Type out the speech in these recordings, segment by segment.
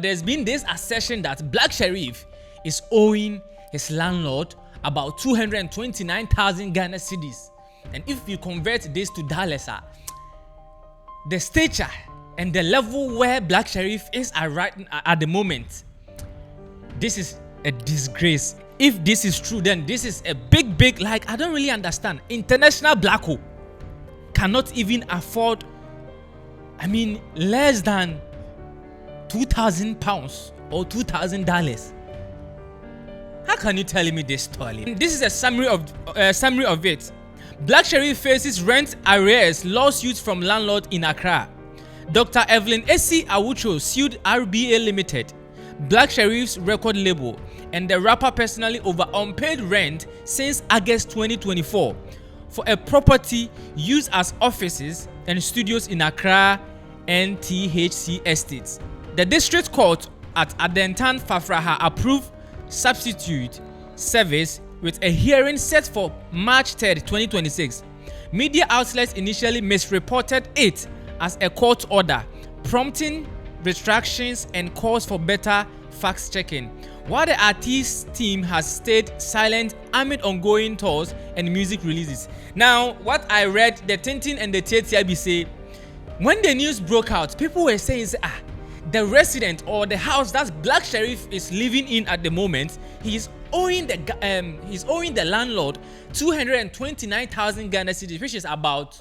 There's been this assertion that Black Sherif is owing his landlord about 229,000 Ghana cedis. And if you convert this to dollars, the stature and the level where Black Sherif is at the moment, this is a disgrace. If this is true, then this is a big, like, I don't really understand. International black hole cannot even afford, less than £2,000 or $2,000. How can you tell me this story? This is a summary of it. Black Sherif faces rent arrears lawsuit from landlord in Accra. Dr. Evelyn Esi Awucho sued RBA Limited, Black Sherif's record label, and the rapper personally over unpaid rent since August 2024 for a property used as offices and studios in Accra NTHC estates. The district court at Adentan Fafraha approved substitute service with a hearing set for March 3, 2026. Media outlets initially misreported it as a court order, prompting retractions and calls for better fact-checking, while the artist team has stayed silent amid ongoing tours and music releases. Now, what I read, the Tintin and the TTIB say, when the news broke out, people were saying, the resident or the house that Black Sherif is living in at the moment, he's owing the landlord 229,000 Ghana cedis, which is about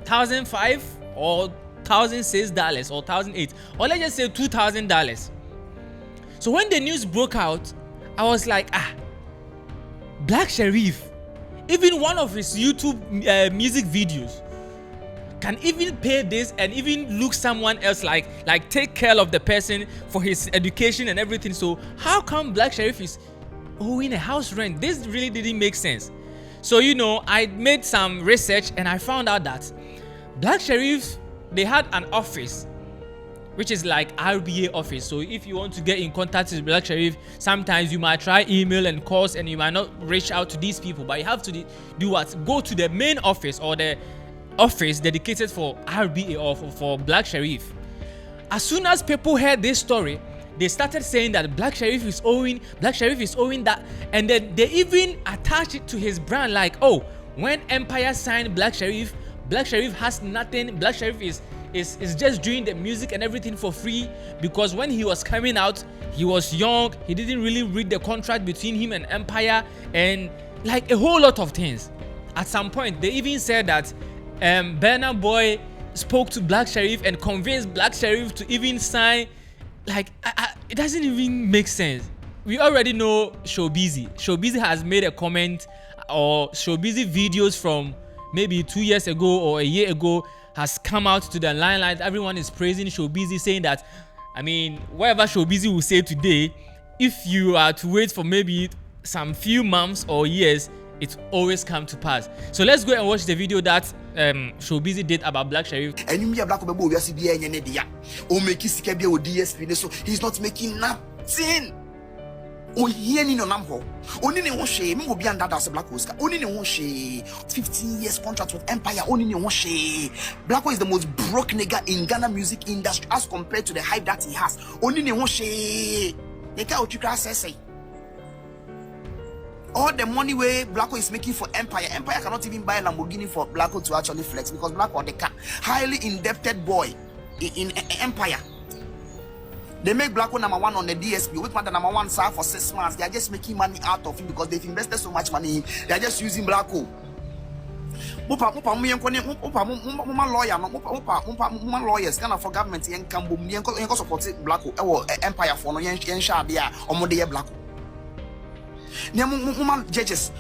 $1,005 or $1,006 or $1,008, or let's just say $2,000. So when the news broke out, I was like, Black Sherif, even one of his YouTube music videos can even pay this and even look someone else like take care of the person for his education and everything. So how come Black Sherif is owing a house rent? This really didn't make sense. So I made some research and I found out that Black Sherif, they had an office which is like RBA office. So if you want to get in contact with Black Sherif, sometimes you might try email and calls and you might not reach out to these people, but you have to do what? Go to the main office or the office dedicated for RBA or for Black Sherif. As soon as people heard this story, they started saying that Black Sherif is owing that, and then they even attached it to his brand, like, oh, when Empire signed Black Sherif has nothing. Black Sherif is just doing the music and everything for free, because when he was coming out, he was young, he didn't really read the contract between him and Empire, and like a whole lot of things. At some point, they even said that Burna Boy spoke to Black Sherif and convinced Black Sherif to even sign. Like, it doesn't even make sense. We already know Showbizy. Showbizy has made a comment, or Showbizy videos from maybe 2 years ago or a year ago has come out to the limelight. Everyone is praising Showbizy, saying that, whatever Showbizy will say today, if you are to wait for maybe some few months or years, it always come to pass. So let's go and watch the video that Showbizy did about Black Sherif. And you mean Black Obo, we are CBA, or make his CBA or DSP, so he's not making nothing. Oh, here in your number. Only in one shame, will be under as a Black Oscar. Only in one shame, 15 years contract with Empire. Only in one shame. Blacko is the most broke nigga in Ghana music industry as compared to the hype that he has. Only in one shame. They can't you say. All the money way Blacko is making for Empire cannot even buy a Lamborghini for Blacko to actually flex, because Blacko, the highly indebted boy in Empire. They make Blacko number one on the DSP. With the number one sir for 6 months. They are just making money out of him because they've invested so much money in him. They are just using Blacko. Lawyers kind of for government and can support Blacko Empire for no yen share there or more there Blacko. Judges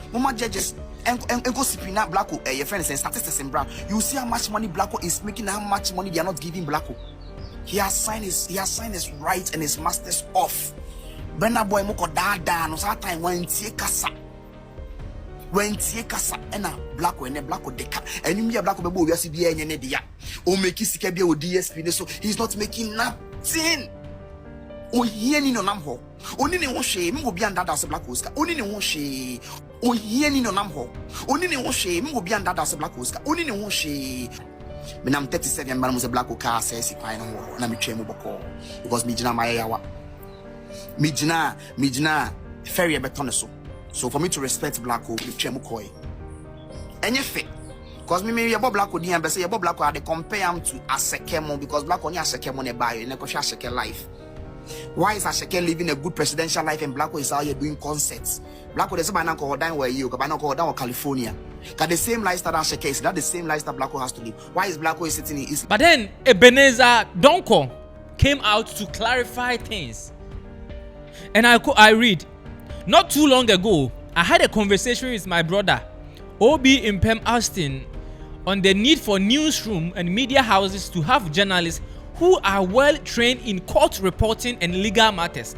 and go subpoena Blacko your friends and statistics in Brown. You see how much money Blacko is making, how much money they are not giving Blacko. He has signed his rights and his masters off. Burna Boy moko da no sa time when tie kasa and Blacko and Blacko deka. And you me Blacko bebo we see bia enye dia. O make sika bia o DSP so he's not making nothing. O here ni no nam ho. Oni ne ho hwe me go bia ndada se Black Oscar. Oni ne ho hwe. O here ni no nam ho. Oni ne ho hwe me go bia ndada se Black Oscar. Oni ne ho hwe. Me I'm 37 but I'm a black car says if I know na me twem boko because me jina my yawa. Me jina ferry beton so for me to respect black me twem koi. Any fit because me your black would be say your black are they compare him to Asekemo because black only Asekemo ne buy ne kosha Aseke life. Why is Aseke living a good presidential life and Blacko is out here doing concerts? Blacko is about to down where you can down California. Got the same lifestyle as Aseke is that the same lifestyle Blacko has to live. Why is Blacko sitting in East? But then Ebenezer Donko came out to clarify things. And I read, not too long ago, I had a conversation with my brother, Obi Impem Austin, on the need for newsroom and media houses to have journalists who are well trained in court reporting and legal matters.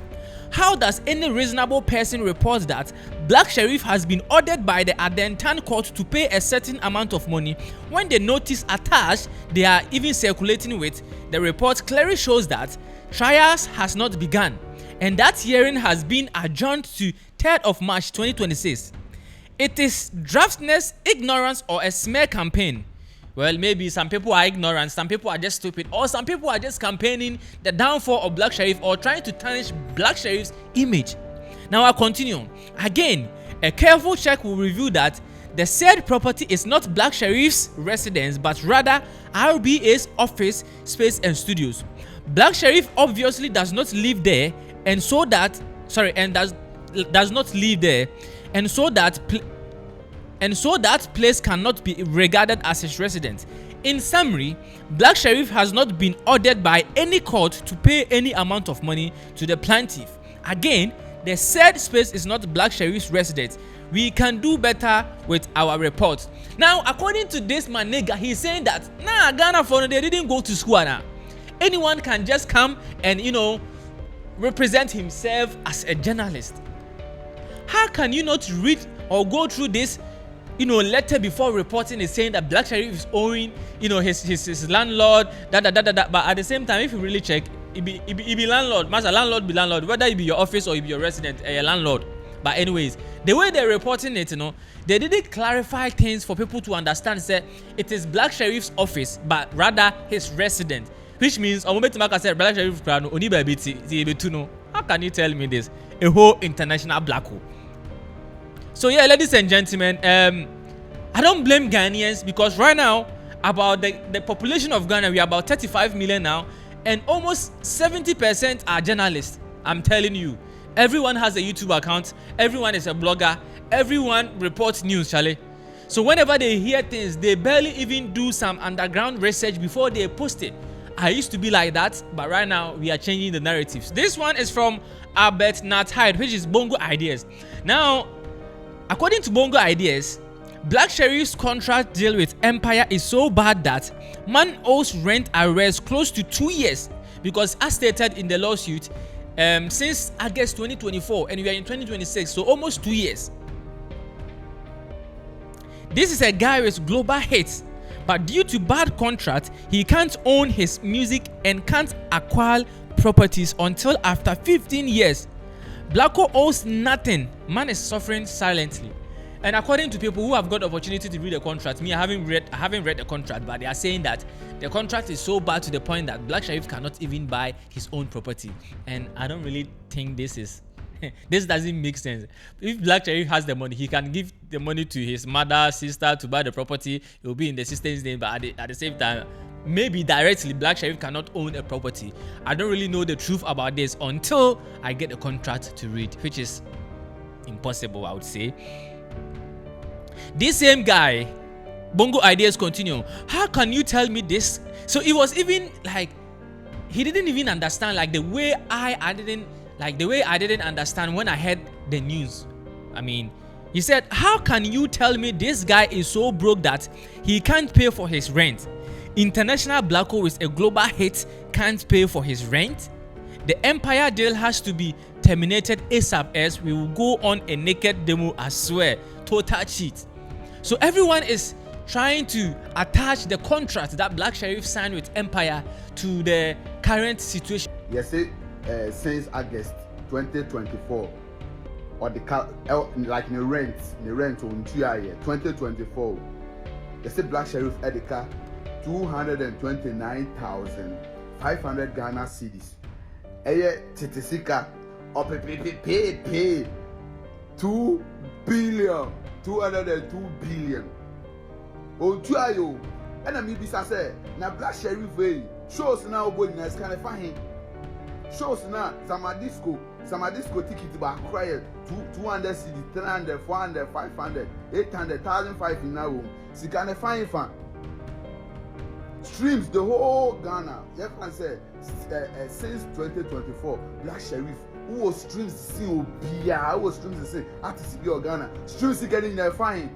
How does any reasonable person report that Black Sherif has been ordered by the Adentan court to pay a certain amount of money when the notice attached they are even circulating with the report clearly shows that trials has not begun and that hearing has been adjourned to 3rd of March 2026. It is draftless ignorance or a smear campaign. Well, maybe some people are ignorant, some people are just stupid, or some people are just campaigning the downfall of Black Sherif or trying to tarnish Black Sherif's image. Now I continue. Again, a careful check will reveal that the said property is not Black Sherif's residence, but rather RBA's office space and studios. Black Sherif obviously does not live there, and so that does not live there, and so that place cannot be regarded as his residence. In summary, Black Sherif has not been ordered by any court to pay any amount of money to the plaintiff. Again, the said space is not Black Sherif's residence. We can do better with our report. Now, according to this man nigga, he's saying that Ghana for they didn't go to school now. Anyone can just come and represent himself as a journalist. How can you not read or go through this letter before reporting is saying that Black Sherif is owing his landlord but at the same time if you really check it be landlord, master landlord be landlord, whether it be your office or it be your resident landlord. But anyways, the way they're reporting it, they didn't clarify things for people to understand. Say it is Black Sherif's office but rather his resident, which means Black Sherif only by how can you tell me this? A whole international black hole. So yeah, ladies and gentlemen, I don't blame Ghanaians because right now, about the population of Ghana, we are about 35 million now, and almost 70% are journalists. I'm telling you, everyone has a YouTube account, everyone is a blogger, everyone reports news, Charlie. So whenever they hear things, they barely even do some underground research before they post it. I used to be like that, but right now we are changing the narratives. This one is from Albert Nathide, which is Bongo Ideas. Now, according to Bongo Ideas, Black Sherif's contract deal with Empire is so bad that man owes rent arrears close to 2 years because as stated in the lawsuit, since August 2024 and we are in 2026, so almost 2 years. This is a guy with global hits, but due to bad contract, he can't own his music and can't acquire properties until after 15 years. Blacko owes nothing. Man is suffering silently. And according to people who have got the opportunity to read the contract, I haven't read the contract, but they are saying that the contract is so bad to the point that Black Sherif cannot even buy his own property. And I don't really think this doesn't make sense. If Black Sherif has the money, he can give the money to his mother, sister to buy the property. It will be in the sister's name, but at the same time, maybe directly Black Sherif cannot own a property. I don't really know the truth about this until I get the contract to read, which is impossible, I would say. This same guy, Bongo Ideas continue. How can you tell me this? So it was even like he didn't even understand the way I didn't understand when I heard the news. I mean, he said, how can you tell me this guy is so broke that he can't pay for his rent? International Blacko with a global hit can't pay for his rent? The Empire deal has to be terminated ASAP as we will go on a naked demo, I swear. Total cheat. So everyone is trying to attach the contract that Black Sherif signed with Empire to the current situation. Yes, since August 2024, or the rent on 2024. They say Black Sherif Edika 229,500 Ghana cedis. Eye titisika pay 2 billion 202 billion. Otuayo and me bisa say na Black Sherif way shows now go in as kind of fine shows now Samadisco ticket back cry 200 cedi 300 400 500 800 1,500 in now si kind of fine fan streams the whole Ghana. You can say since 2024 Black Sherif who was streams see Obia who was streams see artists be Ghana streams getting their fine.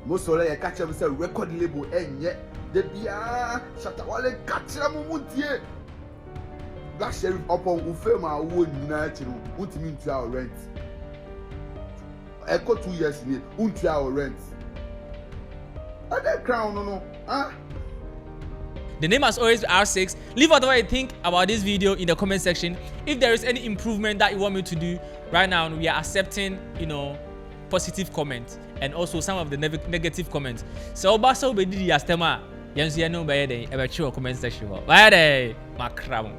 Most of them catch up say record label enye de bia Shatawale catch am muntie Black Sherif upon ufema wo nyina chiro untimi ntua our rent eko 2 years ni untua our rent that crown no The name has always been R6. Leave whatever you think about this video in the comment section. If there is any improvement that you want me to do, right now we are accepting, positive comments and also some of the negative comments. So also be the astema. Yansu ya no by day. Ebe chill comment section. By day, my crown.